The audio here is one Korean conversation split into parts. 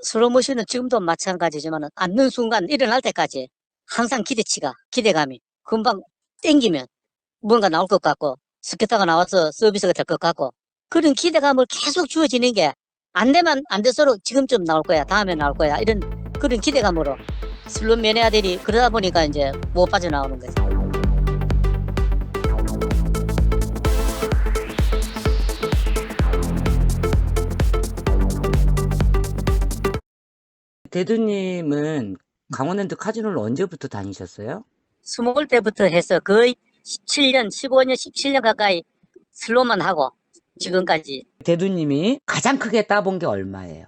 슬로모션은 지금도 마찬가지지만 앉는 순간 일어날 때까지 항상 기대감이 금방 땡기면 뭔가 나올 것 같고 스케타가 나와서 서비스가 될 것 같고 그런 기대감을 계속 주어지는 게 안 되면 안 될수록 지금쯤 나올 거야 다음에 나올 거야 이런 그런 기대감으로 슬롯 매니아들이 그러다 보니까 이제 못 빠져나오는 거지. 대두님은 강원랜드 카지노를 언제부터 다니셨어요? 20때부터 해서 거의 17년, 15년, 17년 가까이 슬롯만 하고 지금까지. 대두님이 가장 크게 따본 게 얼마예요?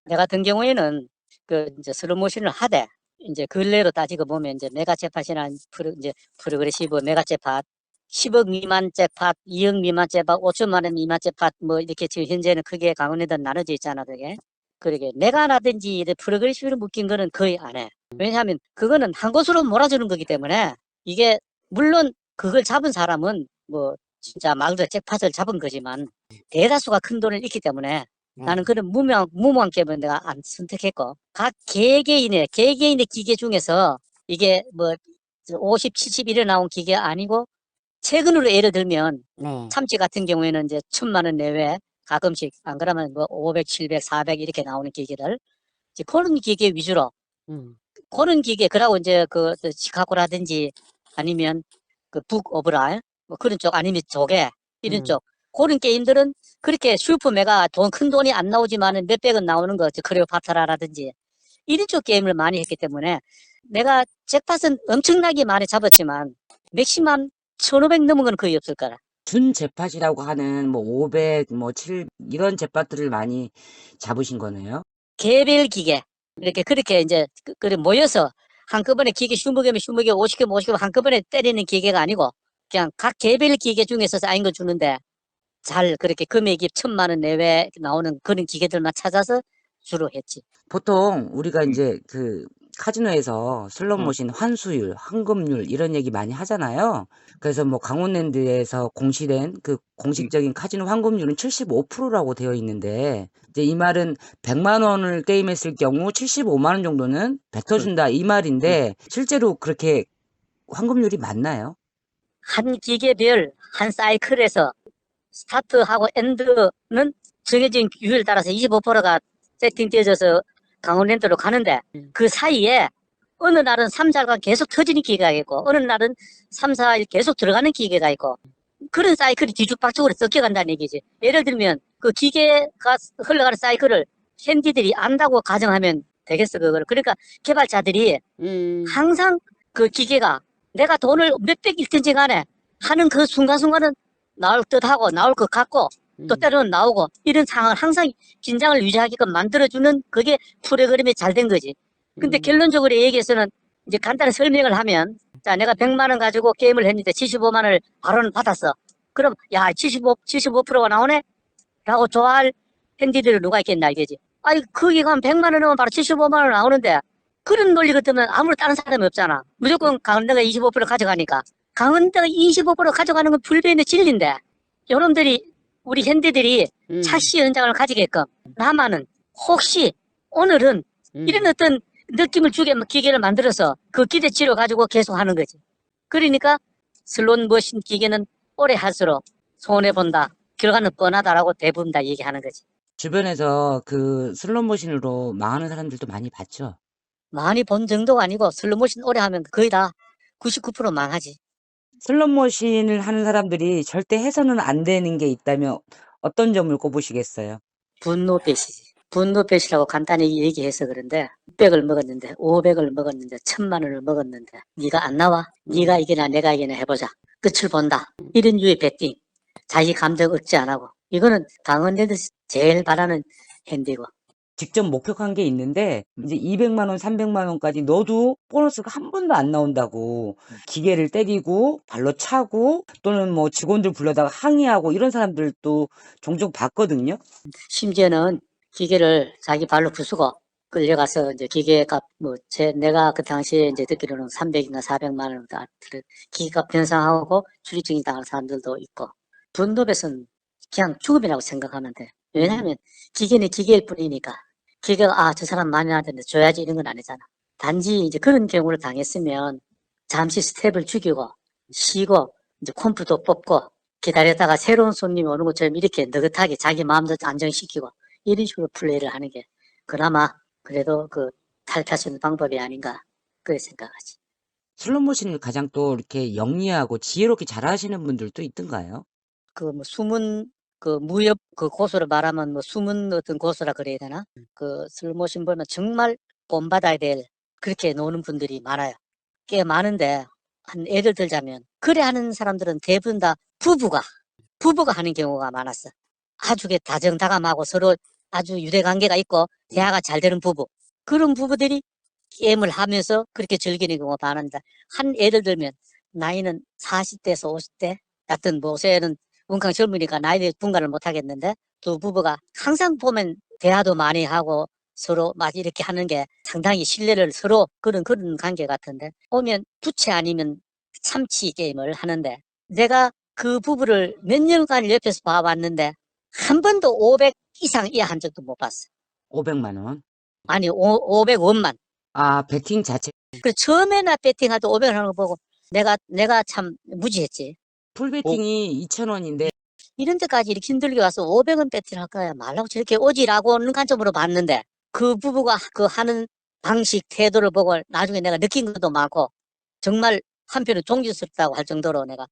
내 같은 경우에는 그 이제 슬롯모션을 하되 이제 근래로 따지고 보면 이제 메가잭팟이나 이제 프로그레시브 메가잭팟 10억 미만 잭팟, 2억 미만 잭팟, 5천만 원 미만 잭팟 뭐 이렇게 지금 현재는 크게 강원에도 나눠져 있잖아, 그게. 그러게 메가라든지 프로그레시브로 묶인 거는 거의 안 해. 왜냐하면 그거는 한 곳으로 몰아주는 거기 때문에 이게 물론 그걸 잡은 사람은 뭐 진짜 말 그대로 잭팟을 잡은 거지만 대다수가 큰 돈을 잃기 때문에 나는 그런 무모한 게임은 내가 안 선택했고 각 개개인의 기계 중에서 이게 뭐 50, 70 이래 나온 기계 아니고 최근으로 예를 들면 네. 참치 같은 경우에는 이제 1,000만 원 내외 가끔씩 안 그러면 뭐 500, 700, 400 이렇게 나오는 기계들 이제 그런 기계 위주로 그런 기계 그러고 이제 그 시카고라든지 아니면 그 북 오브라 뭐 그런 쪽 아니면 조개 이런 쪽 그런 게임들은 그렇게 슈퍼 메가 큰 돈이 안 나오지만은 몇백은 나오는 거 크레오파트라라든지 이런 쪽 게임을 많이 했기 때문에 내가 잭팟은 엄청나게 많이 잡았지만 맥시멈 1,500 넘은 건 거의 없을 거라. 준 잭팟이라고 하는 뭐 500, 뭐 7, 이런 잭팟들을 많이 잡으신 거네요. 개별 기계 이렇게 그렇게 이제 그래 모여서 한꺼번에 기계 20개면 20개, 50개면 50개 한꺼번에 때리는 기계가 아니고 그냥 각 개별 기계 중에서 쌓인 거 주는데 잘 그렇게 금액이 1,000만 원 내외 나오는 그런 기계들만 찾아서 주로 했지. 보통 우리가 이제 그 카지노에서 슬롯머신 환수율, 환급률 이런 얘기 많이 하잖아요. 그래서 뭐 강원랜드에서 공시된 그 공식적인 카지노 환급률은 75%라고 되어 있는데 이제 이 말은 100만 원을 게임했을 경우 75만 원 정도는 뱉어준다 이 말인데 실제로 그렇게 환급률이 맞나요? 한 기계별 한 사이클에서 스타트하고 엔드는 정해진 규율에 따라서 25%가 세팅되어져서 강원랜드로 가는데 그 사이에 어느 날은 3, 4가 계속 터지는 기계가 있고 어느 날은 3, 4일 계속 들어가는 기계가 있고 그런 사이클이 뒤죽박죽으로 섞여간다는 얘기지. 예를 들면 그 기계가 흘러가는 사이클을 핸디들이 안다고 가정하면 되겠어 그거를. 그러니까 개발자들이 항상 그 기계가 내가 돈을 몇백 일든지 간에 하는 그 순간순간은 나올 듯하고 나올 것 같고 또 때로는 나오고 이런 상황을 항상 긴장을 유지하게끔 만들어주는 그게 프로그램이 잘 된 거지. 근데 결론적으로 얘기해서는 이제 간단히 설명을 하면 자 내가 100만 원 가지고 게임을 했는데 75만 원을 바로는 받았어. 그럼 야 75%가 나오네? 라고 좋아할 핸디들이 누가 있겠나 알겠지. 아니 거기 가면 100만 원 넣으면 바로 75만 원 나오는데 그런 논리 같으면 아무리 다른 사람이 없잖아. 무조건 강원대가 25% 가져가니까. 강원대가 25% 가져가는 건 불변의 진리인데 여러분들이 우리 현대들이 차시 현장을 가지게끔 나만은 혹시 오늘은 이런 어떤 느낌을 주게 기계를 만들어서 그 기대치를 가지고 계속 하는 거지. 그러니까 슬롯 머신 기계는 오래 할수록 손해본다. 결과는 뻔하다라고 대부분 다 얘기하는 거지. 주변에서 그 슬롯머신으로 망하는 사람들도 많이 봤죠. 많이 본 정도가 아니고 슬롯 머신 오래 하면 거의 다 99% 망하지. 슬롯머신을 하는 사람들이 절대 해서는 안 되는 게 있다면 어떤 점을 꼽으시겠어요? 분노 배시지. 분노 배시라고 간단히 얘기해서 그런데 600을 먹었는데 500을 먹었는데 1,000만 원을 먹었는데 네가 안 나와? 네가 이기나 내가 이기나 해보자. 끝을 본다. 이런 류의 배팅. 자기 감정 억제 안 하고. 이거는 강원랜드 제일 바라는 핸디고. 직접 목격한 게 있는데 이제 200만 원, 300만 원까지 넣어도 보너스가 한 번도 안 나온다고 기계를 때리고 발로 차고 또는 뭐 직원들 불러다가 항의하고 이런 사람들도 종종 봤거든요. 심지어는 기계를 자기 발로 부수고 끌려가서 이제 기계값 내가 그 당시에 이제 듣기로는 300이나 400만 원 기계값 변상하고 출입증이 당하는 사람들도 있고 분노배선 그냥 죽음이라고 생각하면 돼. 왜냐하면 기계는 기계일 뿐이니까 기계가 저 사람 많이 나왔는데 줘야지 이런 건 아니잖아. 단지 이제 그런 경우를 당했으면 잠시 스텝을 죽이고 쉬고 이제 컴퓨터 뽑고 기다렸다가 새로운 손님이 오는 것처럼 이렇게 느긋하게 자기 마음도 안정시키고 이런 식으로 플레이를 하는 게 그나마 그래도 그 탈피할 수 있는 방법이 아닌가 그렇게 생각하지. 슬롯머신을 가장 또 이렇게 영리하고 지혜롭게 잘하시는 분들도 있던가요? 그 뭐 숨은 그 무협 그 고수를 말하면 뭐 숨은 어떤 고수라 그래야 되나? 그 슬롯머신 보면 정말 본받아야 될 그렇게 노는 분들이 많아요. 꽤 많은데 한 예를 들자면 그래 하는 사람들은 대부분 다 부부가 하는 경우가 많았어. 아주 다정다감하고 서로 아주 유대관계가 있고 대화가 잘 되는 부부. 그런 부부들이 게임을 하면서 그렇게 즐기는 경우가 많은데 한 예를 들면 나이는 40대에서 50대 같은 요새는 운강 젊으니까 나이에 분간을 못 하겠는데 두 부부가 항상 보면 대화도 많이 하고 서로 막 이렇게 하는 게 상당히 신뢰를 서로 그런 관계 같은데 오면 부채 아니면 참치 게임을 하는데 내가 그 부부를 몇 년간 옆에서 봐왔는데 한 번도 500 이상 이하한 적도 못 봤어. 500만 원. 아니 500원만. 아, 베팅 자체. 그 처음에나 배팅할 때 500원 하는 거 보고 내가 참 무지했지. 풀베팅이 2,000원인데 이런 데까지 이렇게 힘들게 와서 500원 배팅을 할 거야 말라고 저렇게 오지라고는 관점으로 봤는데 그 부부가 그 하는 방식 태도를 보고 나중에 내가 느낀 것도 많고 정말 한편은 존경스럽다고 할 정도로 내가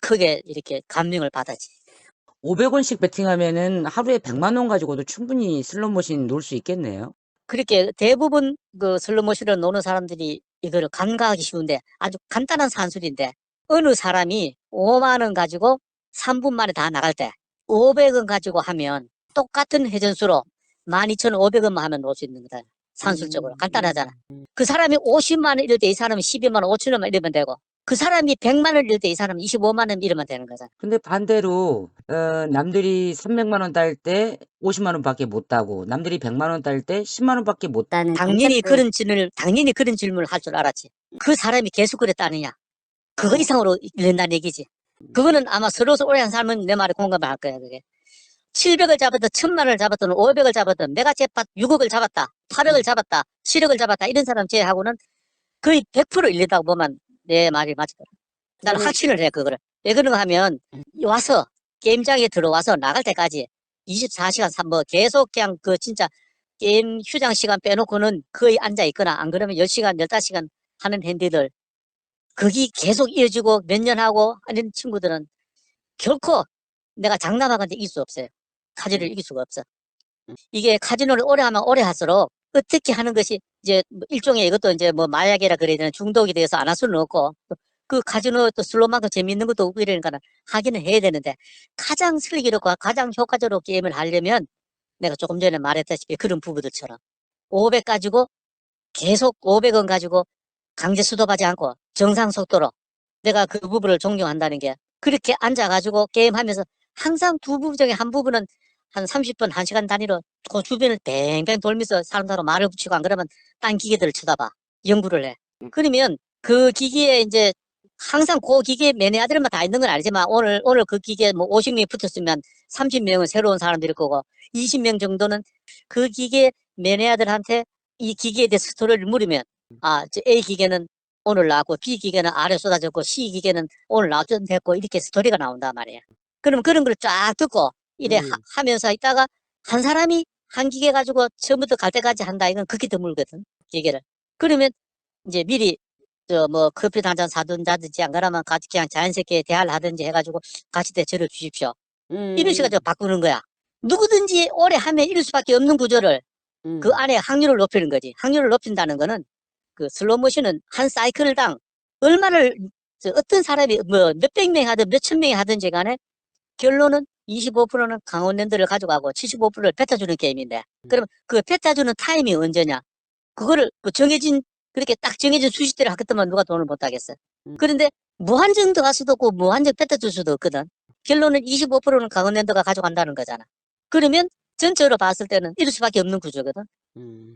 크게 이렇게 감명을 받았지. 500원씩 베팅하면은 하루에 100만 원 가지고도 충분히 슬롯머신 놀 수 있겠네요. 그렇게 대부분 그 슬로모션을 노는 사람들이 이거를 간과하기 쉬운데 아주 간단한 산술인데 어느 사람이 5만 원 가지고 3분 만에 다 나갈 때 500원 가지고 하면 똑같은 회전수로 12,500원만 하면 놓을 수 있는 거다. 산술적으로 간단하잖아. 그 사람이 50만 원 이럴 때 이 사람은 12만 원, 5천 원만 이러면 되고 그 사람이 100만 원 이럴 때 이 사람은 25만 원 이러면 되는 거잖아. 근데 반대로 남들이 300만 원 딸 때 50만 원밖에 못 따고 남들이 100만 원 딸 때 10만 원밖에 못 따는 당연히 장단점이 그런 질문을 할 줄 알았지. 그 사람이 계속 그랬다느냐. 그거 이상으로 된다는 얘기지. 그거는 아마 서로 오래 한 사람은 내 말에 공감을 할 거야, 그게. 700을 잡았든 1000만 원을 잡았든 500을 잡았든 내가 잭팟 6억을 잡았다, 8억을 잡았다, 7억을 잡았다 이런 사람 제하고는 거의 100% 일리다고 보면 내 말이 맞을 거야. 나는 확신을 해, 그거를. 왜 그런가 하면 와서 게임장에 들어와서 나갈 때까지 24시간 뭐 계속 그냥 그 진짜 게임 휴장 시간 빼놓고는 거의 앉아 있거나 안 그러면 10시간, 15시간 하는 핸디들 그게 계속 이어지고 몇 년 하고 하는 친구들은 결코 내가 장담하건대 이길 수 없어요. 카지노를 이길 수가 없어. 이게 카지노를 오래 하면 오래 할수록 어떻게 하는 것이 이제 뭐 일종의 이것도 이제 뭐 마약이라 그래야 되나 중독이 돼서 안 할 수는 없고 그 카지노 또 슬롯만큼 재밌는 것도 없고 이러니까는 하기는 해야 되는데 가장 슬기롭고 가장 효과적으로 게임을 하려면 내가 조금 전에 말했다시피 그런 부부들처럼 500 가지고 계속 500원 가지고 강제 수도하지 않고 정상 속도로 내가 그 부부를 존경한다는 게 그렇게 앉아가지고 게임하면서 항상 두 부부 중에 한 부부는 한 30분, 1시간 단위로 그 주변을 뱅뱅 돌면서 사람들하고 말을 붙이고 안 그러면 딴 기계들을 쳐다봐. 연구를 해. 그러면 그 기계에 이제 항상 그 기계 매니아들만 다 있는 건 아니지만 오늘 그 기계에 뭐 50명이 붙었으면 30명은 새로운 사람들일 거고 20명 정도는 그 기계 매니아들한테 이 기계에 대해서 스토리를 물으면 저 A 기계는 오늘 나왔고 B 기계는 아래 쏟아졌고 C 기계는 오늘 나왔고 이렇게 스토리가 나온단 말이야. 그러면 그런 걸 쫙 듣고 이래 하면서 있다가 한 사람이 한 기계 가지고 처음부터 갈 때까지 한다. 이건 극히 드물거든. 기계를. 그러면 이제 미리 저 뭐 커피 한 잔 사든지 안 그러면 같이 그냥 자연스럽게 대화를 하든지 해가지고 같이 대처를 주십시오. 이런 식으로 바꾸는 거야. 누구든지 오래 하면 이럴 수밖에 없는 구조를 그 안에 확률을 높이는 거지. 확률을 높인다는 거는 그 슬롯머신은 한 사이클당 얼마를 어떤 사람이 뭐 몇백 명이 하든 몇천 명이 하든지 간에 결론은 25%는 강원랜드를 가져가고 75%를 뱉어주는 게임인데 그럼 그 뱉어주는 타임이 언제냐? 그거를 그 그렇게 딱 정해진 수식대로 하겠다면 누가 돈을 못 하겠어. 그런데 무한정 더 할 수도 없고 무한정 뱉어줄 수도 없거든. 결론은 25%는 강원랜드가 가져간다는 거잖아. 그러면 전체로 봤을 때는 이럴 수밖에 없는 구조거든.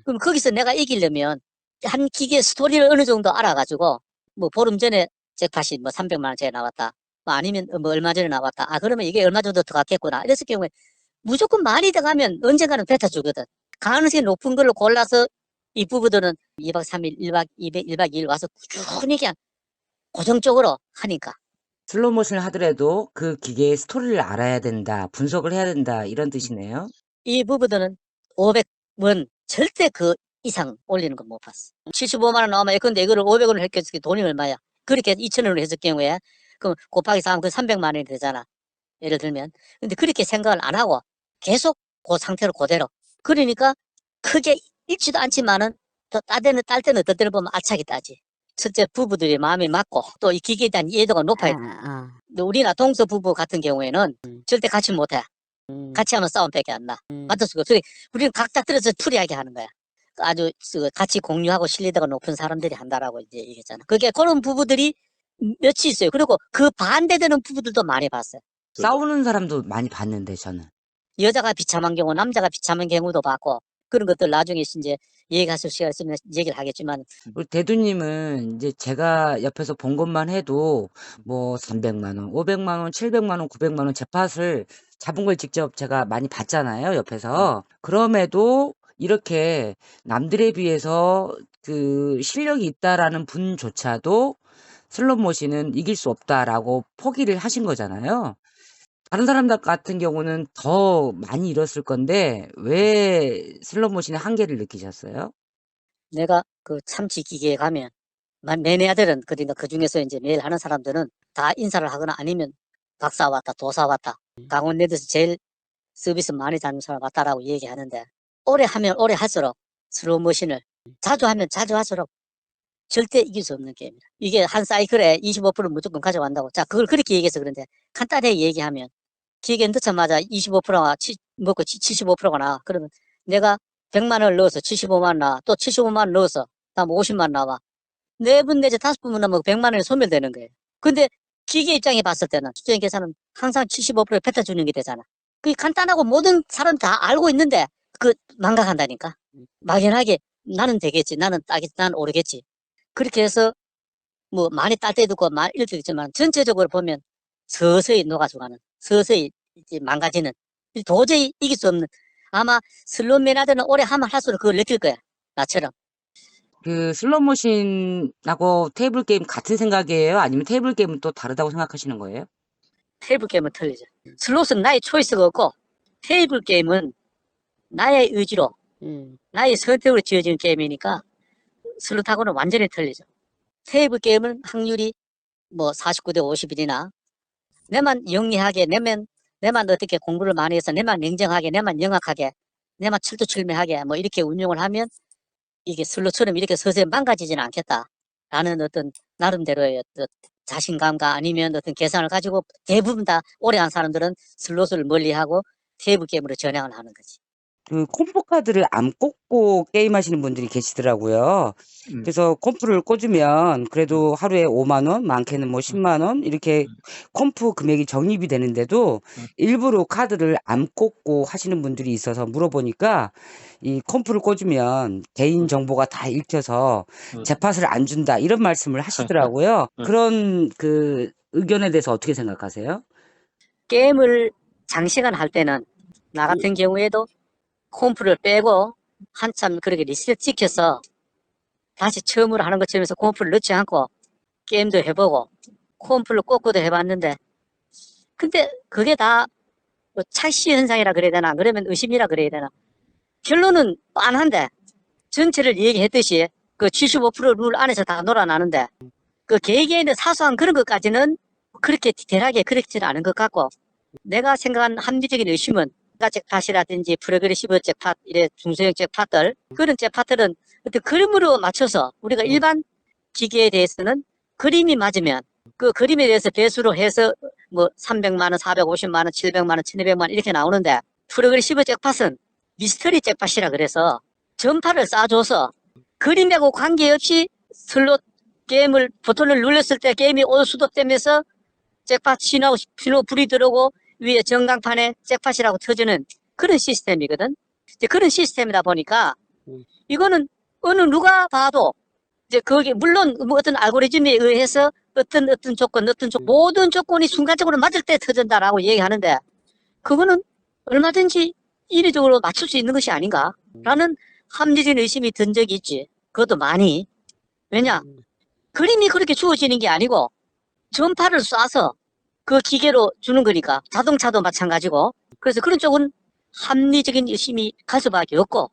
그럼 거기서 내가 이기려면 한 기계 스토리를 어느 정도 알아가지고 뭐 보름 전에 잭팟이 뭐 300만 원짜리 나왔다. 뭐 아니면 뭐 얼마 전에 나왔다. 그러면 이게 얼마 정도 더 갔겠구나. 이랬을 경우에 무조건 많이 들어가면 언젠가는 뱉어주거든. 가능성이 높은 걸로 골라서 이 부부들은 2박 3일, 1박 2일 와서 꾸준히 그냥 고정적으로 하니까. 슬로모션을 하더라도 그 기계의 스토리를 알아야 된다, 분석을 해야 된다, 이런 뜻이네요. 이 부부들은 500원 절대 그 이상 올리는 건 못 봤어. 75만 원 나오면 근데 이거를 500원을 했겠을 돈이 얼마야? 그렇게 2,000원을 했을 경우에 그럼 곱하기 4하면 그 300만 원이 되잖아. 예를 들면. 근데 그렇게 생각을 안 하고 계속 그 상태로 그대로. 그러니까 크게 읽지도 않지만은 또 딸 때는 어떨 때는 보면 알차게 따지. 첫째 부부들이 마음이 맞고 또 이 기계에 대한 이해도가 높아야 돼. 근데 우리나 동서 부부 같은 경우에는 절대 같이 못해. 같이 하면 싸움밖에 안 나. 맞을 수가 없어. 우리는 각자 들어서 풀이하게 하는 거야. 아주 같이 공유하고 신뢰도가 높은 사람들이 한다라고 이제 얘기했잖아. 그게 그런 부부들이 몇이 있어요. 그리고 그 반대되는 부부들도 많이 봤어요. 싸우는 사람도 많이 봤는데, 저는. 여자가 비참한 경우, 남자가 비참한 경우도 봤고 그런 것들 나중에 이제 얘기하실 시간 있으면 얘기를 하겠지만 우리 대두님은 이제 제가 옆에서 본 것만 해도 뭐 300만 원, 500만 원, 700만 원, 900만 원 재팟을 잡은 걸 직접 제가 많이 봤잖아요, 옆에서. 그럼에도 이렇게 남들에 비해서 그 실력이 있다라는 분조차도 슬롯머신은 이길 수 없다라고 포기를 하신 거잖아요. 다른 사람들 같은 경우는 더 많이 잃었을 건데 왜 슬롯머신의 한계를 느끼셨어요? 내가 그 참치 기계에 가면 매매 아들은 그러니까 그 중에서 이제 매일 하는 사람들은 다 인사를 하거나 아니면 박사 왔다, 도사 왔다. 강원내에서 제일 서비스 많이 잡는 사람 왔다라고 얘기하는데 오래 하면 오래 할수록 슬로우 머신을 자주 하면 자주 할수록 절대 이길 수 없는 게임이다. 이게 한 사이클에 25% 무조건 가져간다고. 자, 그걸 그렇게 얘기해서 그런데 간단하게 얘기하면 기계 넣자마자 25%가 먹고 75%가 나와. 그러면 내가 100만 원을 넣어서 75만 원 나와. 또 75만 원 넣어서 다음 50만 원 나와. 4분 내지 5분 나면 100만 원이 소멸되는 거예요. 근데 기계 입장에 봤을 때는 수적인 계산은 항상 75% 뱉어주는 게 되잖아. 그게 간단하고 모든 사람 다 알고 있는데 그 망각한다니까. 막연하게 나는 되겠지. 나는 따겠지. 나는 오르겠지. 그렇게 해서 뭐 많이 딸 때도 있고 많이 잃을 때도 있지만 전체적으로 보면 서서히 녹아져가는 서서히 이제 망가지는 도저히 이길 수 없는 아마 슬롯 매니아들은 오래 하면 할수록 그걸 느낄 거야. 나처럼. 그 슬롯머신하고 테이블 게임 같은 생각이에요? 아니면 테이블 게임은 또 다르다고 생각하시는 거예요? 테이블 게임은 틀리죠. 슬롯은 나의 초이스가 없고 테이블 게임은 나의 의지로 나의 선택으로 지어진 게임이니까 슬롯하고는 완전히 틀리죠. 테이블 게임은 확률이 뭐 49대 51이나 내만 영리하게 내만 어떻게 공부를 많이 해서 내만 냉정하게 내만 영악하게 내만 철두철미하게 뭐 이렇게 운영을 하면 이게 슬롯처럼 이렇게 서서히 망가지지는 않겠다라는 어떤 나름대로의 어떤 자신감과 아니면 어떤 계산을 가지고 대부분 다 오래 한 사람들은 슬롯을 멀리하고 테이블 게임으로 전향을 하는 거지. 그 콤프 카드를 안 꽂고 게임하시는 분들이 계시더라고요. 그래서 콤프를 꽂으면 그래도 하루에 5만 원, 많게는 뭐 10만 원 이렇게 콤프 금액이 적립이 되는데도 일부러 카드를 안 꽂고 하시는 분들이 있어서 물어보니까 이 콤프를 꽂으면 개인 정보가 다 읽혀서 재팟을 안 준다 이런 말씀을 하시더라고요. 그런 그 의견에 대해서 어떻게 생각하세요? 게임을 장시간 할 때는 나 같은 경우에도 콤프를 빼고 한참 그렇게 리셋 시켜서 다시 처음으로 하는 것처럼 해서 콤프를 넣지 않고 게임도 해보고 콤프를 꽂고도 해봤는데 근데 그게 다 착시 현상이라 그래야 되나 그러면 의심이라 그래야 되나 결론은 빤한데 전체를 얘기했듯이 그 75%룰 안에서 다 놀아나는데 그 개개인의 사소한 그런 것까지는 그렇게 디테일하게 그렇지는 않은 것 같고 내가 생각한 합리적인 의심은 잭팟이라든지 프로그레시브 잭팟 이래 중소형 잭팟들 그런 잭팟들은 어떤 그림으로 맞춰서 우리가 일반 기계에 대해서는 그림이 맞으면 그 그림에 대해서 배수로 해서 뭐 300만 원, 450만 원, 700만 원, 1200만 원 이렇게 나오는데 프로그레시브 잭팟은 미스터리 잭팟이라 그래서 전파를 쏴줘서 그림하고 관계없이 슬롯 게임을 버튼을 눌렀을 때 게임이 오수도되면서 잭팟 신호 불이 들어오고 위에 전광판에 잭팟이라고 터지는 그런 시스템이거든. 이제 그런 시스템이다 보니까 이거는 어느 누가 봐도 이제 거기 물론 뭐 어떤 알고리즘에 의해서 어떤 조건 모든 조건이 순간적으로 맞을 때 터진다라고 얘기하는데 그거는 얼마든지 인위적으로 맞출 수 있는 것이 아닌가라는 합리적인 의심이 든 적이 있지. 그것도 많이. 왜냐? 그림이 그렇게 주어지는 게 아니고 전파를 쏴서 그 기계로 주는 거니까 자동차도 마찬가지고. 그래서 그런 쪽은 합리적인 의심이 갈 수밖에 없고,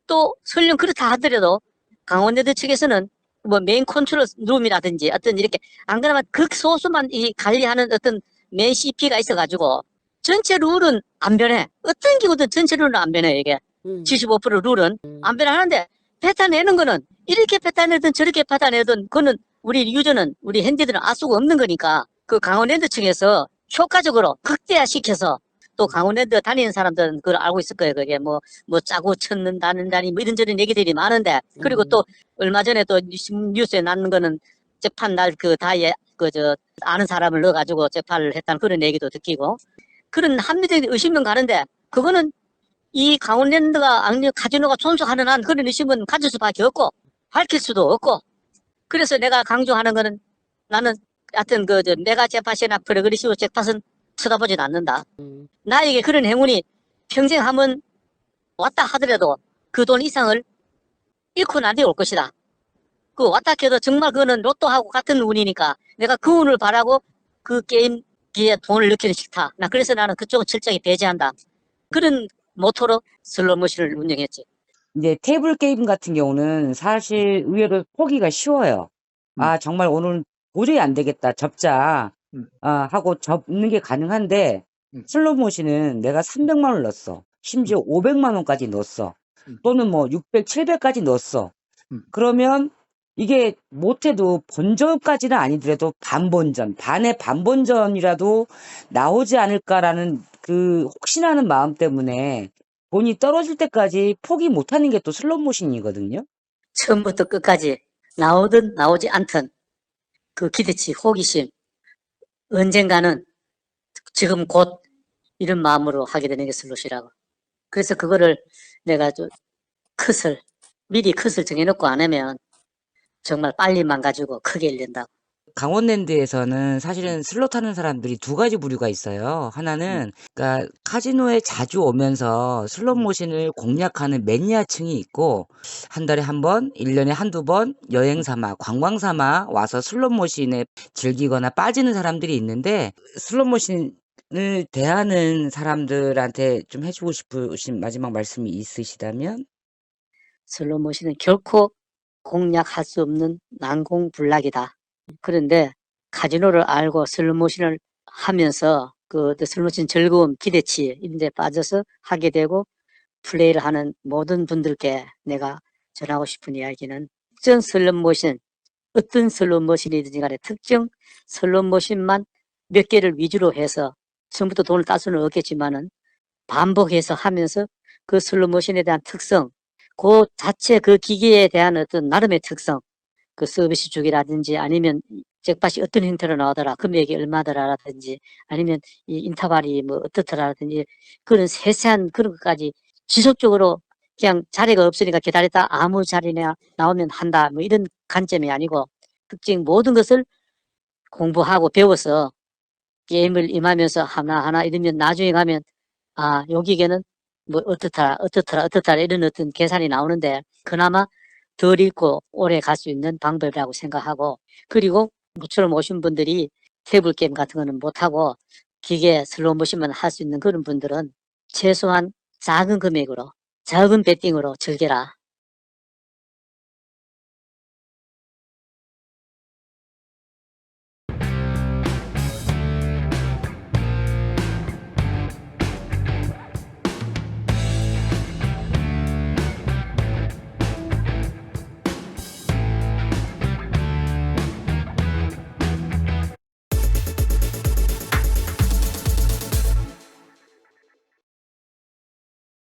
또 설령 그렇다 하더라도 강원랜드 측에서는 뭐 메인 컨트롤 룸이라든지 어떤 이렇게 안 그러면 극소수만 이 관리하는 어떤 메인 CP가 있어가지고 전체 룰은 안 변해. 어떤 기구든 전체 룰은 안 변해. 이게 75% 룰은 안 변하는데 뱉어내는 거는 이렇게 뱉어내든 저렇게 뱉어내든 그거는 우리 유저는 우리 핸디들은 알 수가 없는 거니까 그 강원랜드 측에서 효과적으로 극대화시켜서, 또 강원랜드 다니는 사람들은 그걸 알고 있을 거예요. 그게 뭐 짜고 쳤는다는다니 뭐 이런저런 얘기들이 많은데, 그리고 또 얼마 전에 또 뉴스에 나는 거는 재판 날 그 다에 아는 사람을 넣어가지고 재판을 했다는 그런 얘기도 듣기고, 그런 합리적인 의심은 가는데 그거는 이 강원랜드가 악력 카지노가 존속하는 한 그런 의심은 가질 수밖에 없고 밝힐 수도 없고. 그래서 내가 강조하는 거는, 나는 하여튼 메가 잭팟이나 프로그레시브 잭팟은 쳐다보진 않는다. 나에게 그런 행운이 평생 한번 왔다 하더라도 그 돈 이상을 잃고 난 뒤에 올 것이다. 그 왔다 해도 정말 그거는 로또하고 같은 운이니까 내가 그 운을 바라고 그 게임기에 돈을 넣기는 싫다. 그래서 나는 그쪽은 철저히 배제한다. 그런 모토로 슬롯머신을 운영했지. 이제 테이블 게임 같은 경우는 사실 의외로 포기가 쉬워요. 아, 정말 오늘 도저히 안 되겠다. 접자. 하고 접는 게 가능한데, 슬롯 머신은 내가 300만 원을 넣었어. 심지어 500만 원까지 넣었어. 또는 뭐 600, 700까지 넣었어. 그러면 이게 못해도 본전까지는 아니더라도 반본전, 반의 반본전이라도 나오지 않을까라는 그 혹시나 하는 마음 때문에 돈이 떨어질 때까지 포기 못하는 게 또 슬롯 머신이거든요. 처음부터 끝까지 나오든 나오지 않든 그 기대치, 호기심, 언젠가는 지금 곧 이런 마음으로 하게 되는 게 슬롯이라고. 그래서 그거를 내가 미리 컷을 정해놓고 안 하면 정말 빨리 망가지고 크게 잃는다고. 강원랜드에서는 사실은 슬롯 하는 사람들이 두 가지 부류가 있어요. 하나는 그러니까 카지노에 자주 오면서 슬롯 머신을 공략하는 매니아층이 있고, 한 달에 한 번, 1년에 한두 번 여행 삼아, 관광 삼아 와서 슬롯 머신에 즐기거나 빠지는 사람들이 있는데, 슬롯 머신을 대하는 사람들한테 좀 해주고 싶으신 마지막 말씀이 있으시다면? 슬롯머신은 결코 공략할 수 없는 난공불락이다. 그런데 카지노를 알고 슬롯머신을 하면서 그 슬롯머신 즐거움, 기대치 이런 데 빠져서 하게 되고 플레이를 하는 모든 분들께 내가 전하고 싶은 이야기는, 특정 슬롯머신, 어떤 슬롯머신이든지 간에 특정 슬롯머신만 몇 개를 위주로 해서 처음부터 돈을 딸 수는 없겠지만은 반복해서 하면서 그 슬롯머신에 대한 특성, 그 자체 그 기계에 대한 어떤 나름의 특성, 그 서비스 주기라든지 아니면 잭팟이 어떤 형태로 나오더라, 금액이 얼마더라라든지 아니면 이 인터벌이 뭐 어떻더라라든지 그런 세세한 그런 것까지 지속적으로 그냥 자리가 없으니까 기다렸다 아무 자리나 나오면 한다 뭐 이런 관점이 아니고, 특징 모든 것을 공부하고 배워서 게임을 임하면서 하나하나 이러면 나중에 가면 요 기계는 뭐 어떻더라 이런 어떤 계산이 나오는데 그나마 덜 읽고 오래 갈 수 있는 방법이라고 생각하고, 그리고 모처럼 오신 분들이 테이블 게임 같은 거는 못하고 기계 슬롯 머신만 할 수 있는 그런 분들은 최소한 작은 금액으로 적은 베팅으로 즐겨라.